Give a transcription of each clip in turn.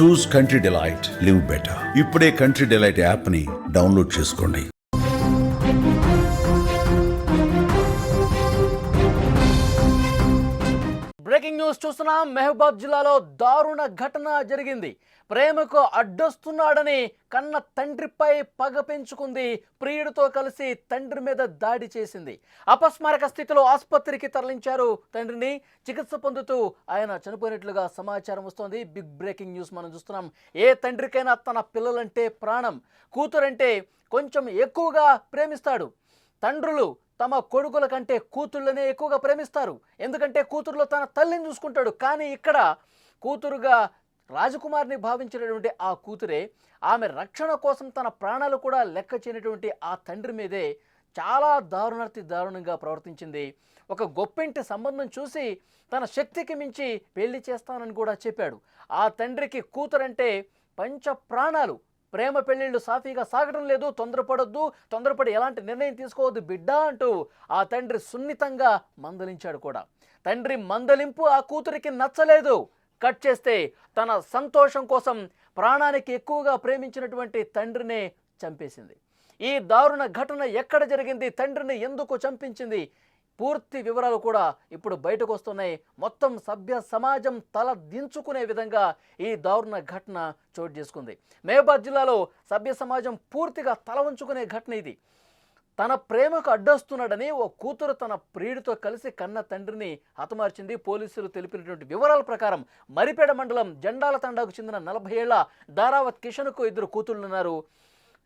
చూస్ country delight, live better. ఇప్పుడే country delight app ని download చేసుకోండి. బ్రేకింగ్ న్యూస్ చూస్తున్నాం. మహబూబాద్ జిల్లాలో దారుణ ఘటన జరిగింది. ప్రేమకు అడ్డొస్తున్నాడని కన్న తండ్రిపై పగ పెంచుకుంది. ప్రియుడితో కలిసి తండ్రి మీద దాడి చేసింది. అపస్మారక స్థితిలో ఆసుపత్రికి తరలించారు తండ్రిని. చికిత్స పొందుతూ ఆయన చనిపోయినట్లుగా సమాచారం వస్తోంది. బిగ్ బ్రేకింగ్ న్యూస్ మనం చూస్తున్నాం. ఏ తండ్రికైనా తన పిల్లలంటే ప్రాణం, కూతురంటే కొంచెం ఎక్కువగా ప్రేమిస్తాడు. తండ్రులు తమ కొడుకుల కంటే కూతుళ్ళనే ఎక్కువగా ప్రేమిస్తారు. ఎందుకంటే కూతురులో తన తల్లిని చూసుకుంటాడు. కానీ ఇక్కడ కూతురుగా రాజకుమారిని భావించినటువంటి ఆ కూతురే ఆమె రక్షణ కోసం తన ప్రాణాలు కూడా లెక్క చేయనటువంటి ఆ తండ్రి మీదే చాలా దారుణంగా ప్రవర్తించింది. ఒక గొప్పింటి సంబంధం చూసి తన శక్తికి మించి పెళ్లి చేస్తానని కూడా చెప్పాడు. ఆ తండ్రికి కూతురంటే పంచ ప్రాణాలు. ప్రేమ పెళ్లిళ్ళు సాఫీగా సాగడం లేదు, తొందరపడి ఎలాంటి నిర్ణయం తీసుకోవద్దు బిడ్డ అంటూ ఆ తండ్రి సున్నితంగా మందలించాడు కూడా. తండ్రి మందలింపు ఆ కూతురికి నచ్చలేదు. కట్ చేస్తే తన సంతోషం కోసం ప్రాణానికి ఎక్కువగా ప్రేమించినటువంటి తండ్రినే చంపేసింది. ఈ దారుణ ఘటన ఎక్కడ జరిగింది, తండ్రిని ఎందుకు చంపించింది, పూర్తి వివరాలు కూడా ఇప్పుడు బయటకు వస్తున్నాయి. మొత్తం సభ్య సమాజం తల దించుకునే విధంగా ఈ దారుణ ఘటన చోటు చేసుకుంది. మహబూబాద్ జిల్లాలో సభ్య సమాజం పూర్తిగా తల వంచుకునే ఘటన ఇది. తన ప్రేమకు అడ్డొస్తున్నాడని ఓ కూతురు తన ప్రియుడితో కలిసి కన్న తండ్రిని హతమార్చింది. పోలీసులు తెలిపినటువంటి వివరాల ప్రకారం మరిపేడ మండలం జెండాల తండాకు చెందిన 40 ఏళ్ల దారావత్ కిషన్కు 2 కూతుళ్లున్నారు.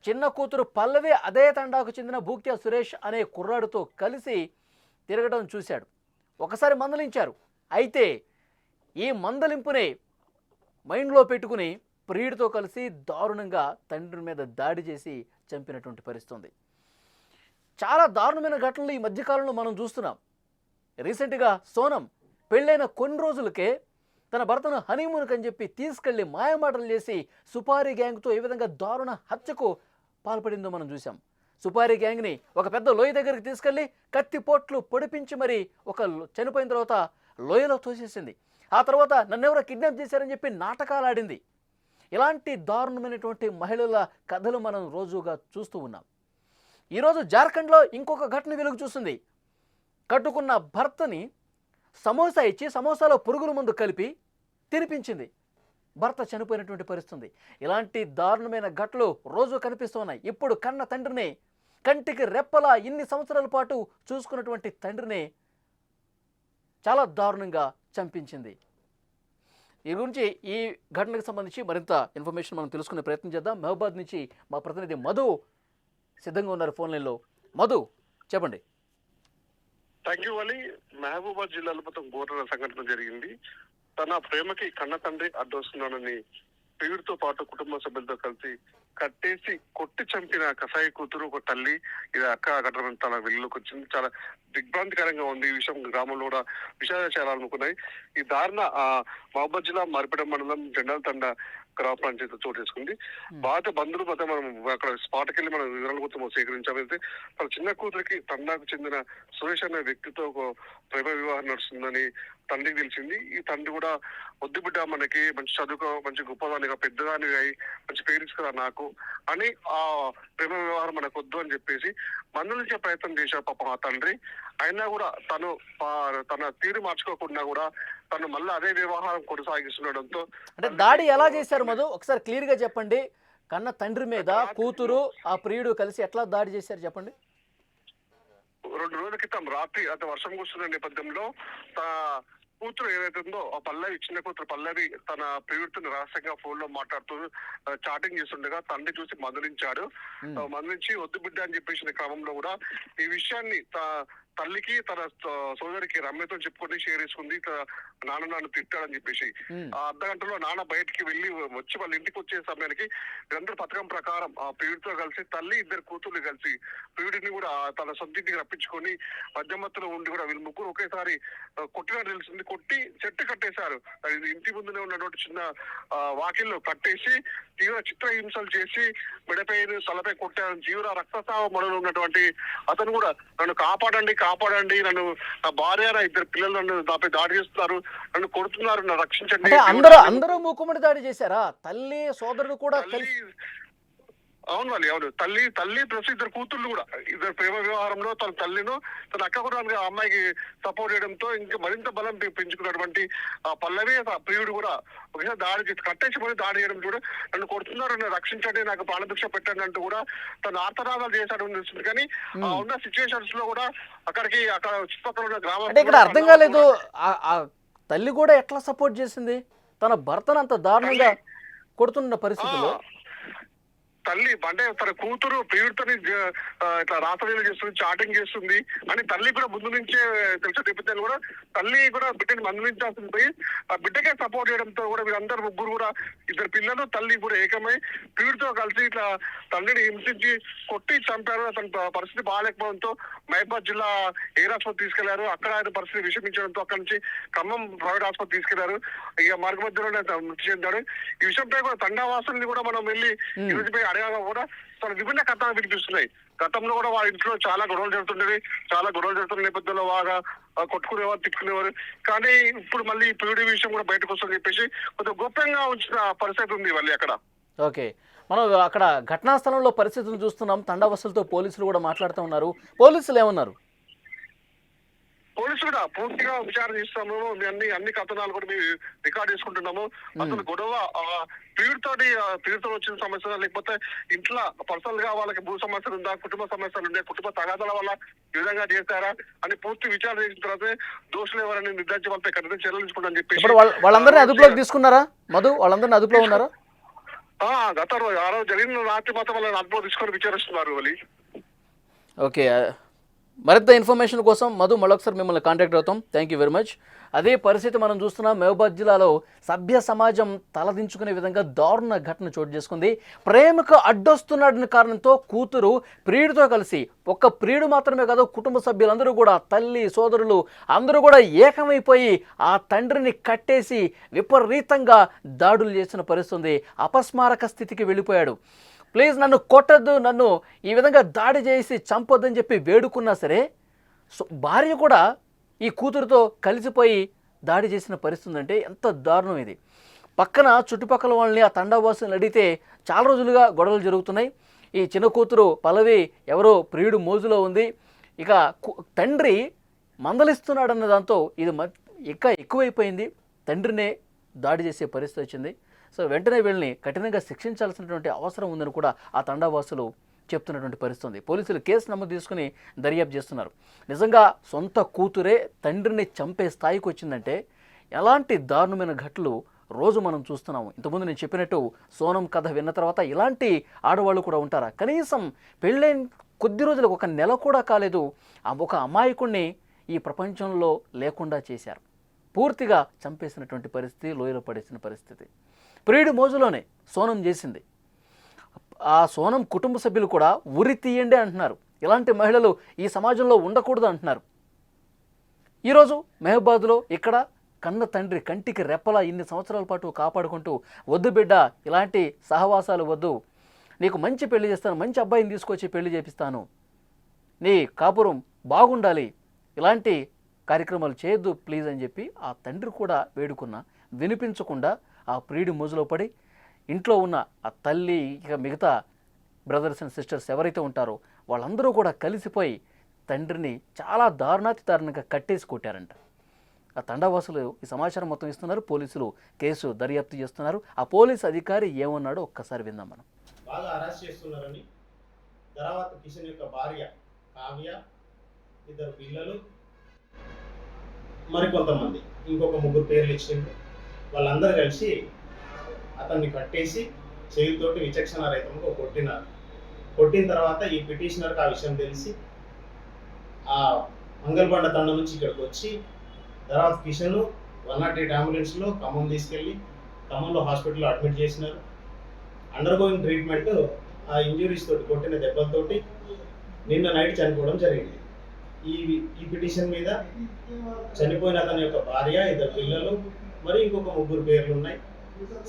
చిన్న కూతురు పల్లవి అదే తండాకు చెందిన భూక్యా సురేష్ అనే కుర్రాడితో కలిసి తిరగడం చూశాడు. ఒకసారి మందలించారు. అయితే ఈ మందలింపునే మైండ్లో పెట్టుకుని ప్రియుడితో కలిసి దారుణంగా తండ్రి మీద దాడి చేసి చంపినటువంటి పరిస్థితి. చాలా దారుణమైన ఘటనలు ఈ మధ్యకాలంలో మనం చూస్తున్నాం. రీసెంట్గా సోనం పెళ్ళైన కొన్ని రోజులకే తన భర్తను హనీమూన్కి అని చెప్పి తీసుకెళ్లి మాయమాటలు చేసి సుపారీ గ్యాంగ్తో ఏ విధంగా దారుణ హత్యకు పాల్పడిందో మనం చూసాం. సుపారీ గ్యాంగ్ని ఒక పెద్ద లోయ దగ్గరికి తీసుకెళ్లి కత్తిపోట్లు పొడిపించి మరి ఒక చనిపోయిన తర్వాత లోయలో తోసేసింది. ఆ తర్వాత నన్నెవరో కిడ్నాప్ చేశారని చెప్పి నాటకాలు ఆడింది. ఇలాంటి దారుణమైనటువంటి మహిళల కథలు మనం రోజుగా చూస్తూ ఉన్నాం. ఈరోజు జార్ఖండ్లో ఇంకొక ఘటన వెలుగు చూస్తుంది. కట్టుకున్న భర్తని సమోసా ఇచ్చి సమోసాలో పురుగుల మందు కలిపి తినిపించింది. భర్త చనిపోయినటువంటి పరిస్థితి. ఇలాంటి దారుణమైన ఘటనలు రోజు కనిపిస్తున్నాయి. ఇప్పుడు కన్న తండ్రిని, కంటికి రెప్పలా ఇన్ని సంవత్సరాల పాటు చూసుకున్నటువంటి తండ్రిని చాలా దారుణంగా చంపించింది. ఈ గురించి ఈ ఘటనకు సంబంధించి మరింత ఇన్ఫర్మేషన్ మనం తెలుసుకునే ప్రయత్నం చేద్దాం. మహబూబాద్ నుంచి మా ప్రతినిధి మధు సిద్ధంగా ఉన్నారు ఫోన్ లైన్లో. మధు, చెప్పండి. Thank you Ali. మహబూబాద్ జిల్లాలో మొత్తం ఘోర సంఘటన జరిగింది. తన ప్రేమకి కన్న తండ్రి అడ్డొస్తున్నానని ప్రియుడితో పాటు కుటుంబ సభ్యులతో కలిసి కట్టేసి కొట్టి చంపిన కసాయి కూతురు ఒక తల్లి ఇది అక్క ఘటన తన వెలుగులోకి వచ్చింది. చాలా దిగ్భ్రాంతికరంగా ఉంది. ఈ విషయం గ్రామంలో కూడా విషాదాచారాలనుకున్నాయి. ఈ దారుణ మహబూబాద్ జిల్లా మరిపేడ మండలం జెండాల తండ గ్రామ పంచాయతీ చోటు చేసుకుంది. బాధ బంధువులు మొత్తం మనం అక్కడ స్పాట్కి వెళ్ళి మనం వివరాల గురించి సేకరించామైతే తన చిన్న కూతురికి తండాకు చెందిన సురేష్ అనే వ్యక్తితో ఒక ప్రేమ వివాహం నడుస్తుందని తండ్రికి తెలిసింది. ఈ తండ్రి కూడా వద్దు బిడ్డ, మనకి మంచి చదువుకో, మంచి గొప్పదానిగా పెద్దదాని అయి మంచి పేరెంట్స్ కదా నాకు అని ఆ ప్రేమ వ్యవహారం మనకు వద్దు అని చెప్పేసి మందలించే ప్రయత్నం చేశాడు పాపం ఆ తండ్రి. అయినా కూడా తన తీరు మార్చుకోకుండా కూడా తను మళ్ళీ అదే వ్యవహారం కొనసాగిస్తుండడంతో అంటే దాడి ఎలా చేశారు మధు, ఒకసారి క్లియర్ గా చెప్పండి. కన్న తండ్రి మీద కూతురు ఆ ప్రియుడు కలిసి ఎట్లా దాడి చేశారు చెప్పండి. 2 రోజుల క్రితం రాత్రి అంటే వర్షం కురుస్తున్న నేపథ్యంలో కూతురు ఏదైతే ఉందో ఆ పల్లవి, చిన్న కూతురు పల్లవి తన ప్రియుడితో రహస్యంగా ఫోన్ లో మాట్లాడుతూ చాటింగ్ చేస్తుండగా తండ్రి చూసి మందలించాడు. మందలించి వద్దు బిడ్డ అని చెప్పేసిన క్రమంలో కూడా ఈ విషయాన్ని తల్లికి తన సోదరికి రమ్యతో చెప్పుకొని షేర్ చేసుకుంది. నాన్న నన్ను తిట్టాడని చెప్పేసి ఆ అర్ధగంటలో నాన్న బయటికి వెళ్ళి వచ్చి వాళ్ళ ఇంటికి వచ్చే సమయానికి వీరందరూ పథకం ప్రకారం ఆ ప్రియుడితో కలిసి తల్లి 2 కూతుర్లు కలిసి ప్రియుడిని కూడా తన సొంత ఇంటికి రప్పించుకొని మధ్యమత్తులో ఉండి కూడా వీళ్ళు ముగ్గురు ఒకేసారి కొట్టినట్టు తెలిసింది. కొట్టి చెట్టు కట్టేశారు. ఇంటి ముందునే ఉన్నటువంటి చిన్న వాకిల్లో కట్టేసి తీవ్ర చిత్రహింసలు చేసి మెడపై తలపై కొట్టారు. తీవ్ర రక్తస్రావ మనలో ఉన్నటువంటి అతను కూడా నన్ను కాపాడండి కాపాడండి, నన్ను నా భార్య నా ఇద్దరు పిల్లలు నన్ను నాపై దాడి చేస్తున్నారు, నన్ను కొడుతున్నారు, నన్ను రక్షించండి. అంటే అందరూ మూకుమ్మడి దాడి చేశారా? తల్లి సోదరుడు కూడా కలిసి? అవును వాళ్ళు అవును తల్లి ప్లస్ ఇద్దరు కూతుళ్ళు కూడా, ఇద్దరు ప్రేమ వ్యవహారంలో తన తల్లిను తన అక్క కూడా ఆ అమ్మాయికి సపోర్ట్ చేయడంతో ఇంకా మరింత బలం పెంచుకున్నటువంటి ఆ పల్లవి ప్రియుడు కూడా ఒకసారి దాడి కట్టేసి పోయి దాడి చేయడం కూడా, నన్ను కొడుతున్నారు, నన్ను రక్షించండి, నాకు ప్రాణభిక్ష పెట్టండి అంటూ కూడా తను ఆర్తనాదాలు చేశాడు తెలుస్తుంది. కానీ ఉన్న సిచ్యువేషన్స్ లో కూడా అక్కడ చుట్టుపక్కల ఉన్న గ్రామం అంటే ఇక్కడ అర్థం కాలేదు, ఆ తల్లి కూడా ఎట్లా సపోర్ట్ చేసింది తన భర్తను అంత దారుణంగా కొడుతున్న పరిస్థితుల్లో? తల్లి అంటే తన కూతురు ప్రియుడితో ఇట్లా రాసలీలు చేస్తుంది, చాటింగ్ చేస్తుంది అని తల్లి కూడా ముందు నుంచే తెలిసిన నేపథ్యాలు కూడా తల్లి కూడా బిడ్డని మందలించాల్సింది పోయి ఆ బిడ్డకే సపోర్ట్ చేయడంతో కూడా వీళ్ళందరూ ముగ్గురు కూడా ఇద్దరు పిల్లలు తల్లి కూడా ఏకమై ప్రియుడితో కలిసి ఇట్లా తల్లిని హింసించి కొట్టి చంపారు. అతని పరిస్థితి బాగాలేకపోవడంతో మహబూబాద్ జిల్లా ఎయిర్ ఆసుపత్రి తీసుకెళ్లారు. అక్కడ ఆయన పరిస్థితి విషమించడంతో అక్కడి నుంచి ఖమ్మం ప్రైవేట్ ఆసుపత్రి తీసుకెళ్లారు. ఇక మార్గ మధ్యలోనే మృతి చెందాడు. ఈ విషయంపై కూడా తండావాసుల్ని కూడా మనం వెళ్ళి ఈ రోజుపై అడగగా కూడా తన విభిన్న కథనాలు వినిపిస్తున్నాయి. గతంలో కూడా వాళ్ళ ఇంట్లో చాలా గొడవలు జరుగుతున్న నేపథ్యంలో బాగా కొట్టుకునేవారు, తిట్టుకునేవారు. కానీ ఇప్పుడు మళ్ళీ ప్రియుడి విషయం కూడా బయటకు వస్తుందని చెప్పేసి కొంచెం గోప్యంగా ఉంచిన పరిస్థితి ఉంది మళ్ళీ అక్కడ. ఓకే, మనం అక్కడ ఘటనా స్థలంలో పరిస్థితులు చూస్తున్నాం. తండావస్తులతో పోలీసులు కూడా మాట్లాడుతూ ఉన్నారు. పోలీసులు ఏమన్నారు? పోలీసులు కూడా పూర్తిగా విచారణ చేస్తాము, అన్ని కథనాలు కూడా మేము రికార్డ్ చేసుకుంటున్నాము. అసలు గొడవ ప్రియుడితో వచ్చిన సమస్య, లేకపోతే ఇంట్లో పర్సనల్ గా వాళ్ళకి భూ సమస్యలు ఉందా, కుటుంబ సమస్యలు ఉండే, కుటుంబ తగాదాల వల్ల ఈ విధంగా చేస్తారా అని పూర్తి విచారణ చేసిన తర్వాత దోషులు ఎవరని నిర్ధారించి వాళ్ళపై కఠిన చర్యలు తీసుకుంటామని చెప్పి వాళ్ళందరినీ అదుపులోకి తీసుకున్నారా? మధు, వాళ్ళందరినీ అదుపులో ఉన్నారా? గత రోజు ఆ రోజు జరిగిన రాత్రి మాత్రం వాళ్ళని అదుపులో తీసుకొని విచారిస్తున్నారు వాళ్ళు. ఓకే, మరింత ఇన్ఫర్మేషన్ కోసం మధు మరొకసారి మిమ్మల్ని కాంటాక్ట్ అవుతాం. Thank you very much. అదే పరిస్థితి మనం చూస్తున్నాం. మహబూబాద్ జిల్లాలో సభ్య సమాజం తలదించుకునే విధంగా దారుణ ఘటన చోటు చేసుకుంది. ప్రేమకు అడ్డొస్తున్నాడని కారణంతో కూతురు ప్రియుడితో కలిసి, ఒక్క ప్రియుడు మాత్రమే కాదు కుటుంబ సభ్యులందరూ కూడా, తల్లి సోదరులు అందరూ కూడా ఏకమైపోయి ఆ తండ్రిని కట్టేసి విపరీతంగా దాడులు చేసిన పరిస్థితి. అపస్మారక స్థితికి వెళ్ళిపోయాడు. ప్లీజ్ నన్ను కొట్టద్దు, నన్ను ఈ విధంగా దాడి చేసి చంపొద్దని చెప్పి వేడుకున్నా సరే భార్య కూడా ఈ కూతురుతో కలిసిపోయి దాడి చేసిన పరిస్థితి. అంటే ఎంత దారుణం ఇది. పక్కన చుట్టుపక్కల వాళ్ళని, ఆ తండావాసులను అడిగితే చాలా రోజులుగా గొడవలు జరుగుతున్నాయి. ఈ చిన్న కూతురు పల్లవి ఎవరో ప్రియుడు మోజులో ఉంది, ఇక తండ్రి మందలిస్తున్నాడన్న దాంతో ఇది ఇంకా ఎక్కువైపోయింది. తండ్రినే దాడి చేసే పరిస్థితి వచ్చింది. సో వెంటనే వీళ్ళని కఠినంగా శిక్షించాల్సినటువంటి అవసరం ఉందని కూడా ఆ తండావాసులు చెప్తున్నటువంటి పరిస్థితి ఉంది. పోలీసులు కేసు నమోదు తీసుకుని దర్యాప్తు చేస్తున్నారు. నిజంగా సొంత కూతురే తండ్రిని చంపే స్థాయికి వచ్చిందంటే ఎలాంటి దారుణమైన ఘటనలు రోజు మనం చూస్తున్నాము. ఇంతకుముందు నేను చెప్పినట్టు సోనం కథ విన్న తర్వాత ఇలాంటి ఆడవాళ్ళు కూడా ఉంటారా? కనీసం పెళ్ళైన కొద్ది రోజులకు, ఒక నెల కూడా కాలేదు, ఒక అమాయకుడిని ఈ ప్రపంచంలో లేకుండా చేశారు. పూర్తిగా చంపేసినటువంటి పరిస్థితి, లోయలో పడేసిన పరిస్థితి. ప్రియుడి మోజులోనే సోనం చేసింది. ఆ సోనం కుటుంబ సభ్యులు కూడా ఉరి తీయండి అంటున్నారు. ఇలాంటి మహిళలు ఈ సమాజంలో ఉండకూడదు అంటున్నారు. ఈరోజు మహబూబాద్లో ఇక్కడ కన్న తండ్రి కంటికి రెప్పలా ఇన్ని సంవత్సరాల పాటు కాపాడుకుంటూ, వద్దు బిడ్డ ఇలాంటి సహవాసాలు వద్దు, నీకు మంచి పెళ్లి చేస్తాను, మంచి అబ్బాయిని తీసుకొచ్చి పెళ్లి చేపిస్తాను, నీ కాపురం బాగుండాలి, ఇలాంటి కార్యక్రమాలు చేయొద్దు ప్లీజ్ అని చెప్పి ఆ తండ్రి కూడా వేడుకున్నా వినిపించకుండా ఆ ప్రియుడి మోజులో పడి ఇంట్లో ఉన్న ఆ తల్లి, ఇక మిగతా బ్రదర్స్ అండ్ సిస్టర్స్ ఎవరైతే ఉంటారో వాళ్ళందరూ కూడా కలిసిపోయి తండ్రిని చాలా దారుణంగా కట్టేసి కొట్టారంట. ఆ తండావాసులు ఈ సమాచారం మొత్తం ఇస్తున్నారు. పోలీసులు కేసు దర్యాప్తు చేస్తున్నారు. ఆ పోలీసు అధికారి ఏమన్నాడో ఒక్కసారి విందాం మనం. బాగా అరెస్ట్ చేస్తున్నారని తర్వాత కిషన్ యొక్క భార్య కావ్య, ఇద్దరు పిల్లలు, మరికొంతమంది ఇంకొక 3 పేర్లు ఇచ్చిండు. వాళ్ళందరూ కలిసి అతన్ని కట్టేసి చేతితోటి విచక్షణారహితంగా కొట్టినారు. కొట్టిన తర్వాత ఈ పిటిషనర్కి ఆ విషయం తెలిసి ఆ మంగళబండ తండ నుంచి ఇక్కడికి వచ్చి తర్వాత కిషన్ 108 అంబులెన్స్లో ఖమ్మం తీసుకెళ్ళి ఖమ్మంలో హాస్పిటల్లో అడ్మిట్ చేసినారు. Under going treatment. ఆ ఇంజురీస్ తోటి, కొట్టిన దెబ్బలతోటి నిన్న నైట్ చనిపోవడం జరిగింది. ఈ పిటిషన్ మీద చనిపోయిన అతని యొక్క భార్య, 2 పిల్లలు, మరి ఇంకొక 3 పేర్లు ఉన్నాయి.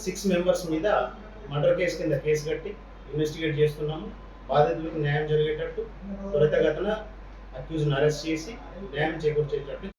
6 మెంబర్స్ మీద మర్డర్ కేసు కింద కేసు కట్టి ఇన్వెస్టిగేట్ చేస్తున్నాము. బాధితులకు న్యాయం జరిగేటట్టు త్వరితగతిన అక్యూజ్ని అరెస్ట్ చేసి న్యాయం చేకూర్చేటట్టు